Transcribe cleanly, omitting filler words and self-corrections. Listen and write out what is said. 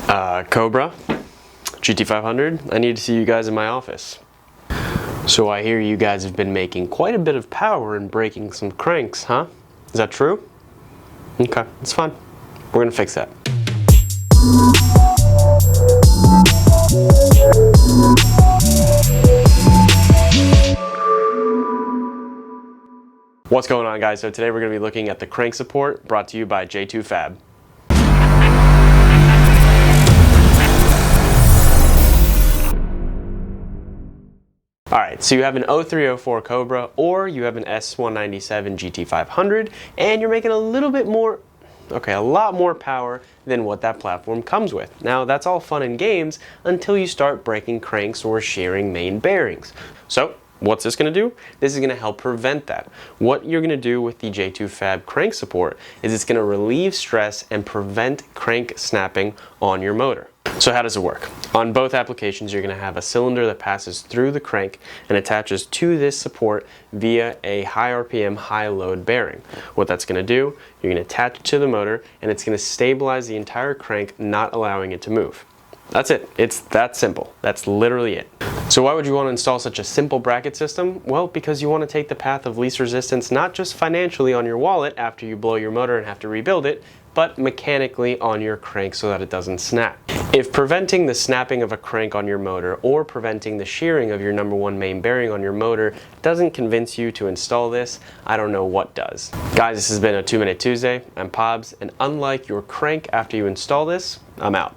Cobra, J2Fabrication, I need to see you guys in my office. So I hear you guys have been making quite a bit of power and breaking some cranks, huh? Is that true? Okay, it's fine. We're gonna fix that. What's going on, guys? So today we're gonna be looking at the crank support brought to you by J2Fab. Alright, so you have an 0304 Cobra or you have an S197 GT500 and you're making a lot more power than what that platform comes with. Now that's all fun and games until you start breaking cranks or shearing main bearings. So what's this going to do? This is going to help prevent that. What you're going to do with the J2Fab crank support is it's going to relieve stress and prevent crank snapping on your motor. So how does it work? On both applications, you're going to have a cylinder that passes through the crank and attaches to this support via a high RPM, high load bearing. What that's going to do, you're going to attach it to the motor and it's going to stabilize the entire crank, not allowing it to move. That's it. It's that simple. That's literally it. So why would you want to install such a simple bracket system? Well, because you want to take the path of least resistance, not just financially on your wallet after you blow your motor and have to rebuild it, but mechanically on your crank so that it doesn't snap. If preventing the snapping of a crank on your motor or preventing the shearing of your #1 main bearing on your motor doesn't convince you to install this, I don't know what does. Guys, this has been a 2 Minute Tuesday. I'm Pobs, and unlike your crank after you install this, I'm out.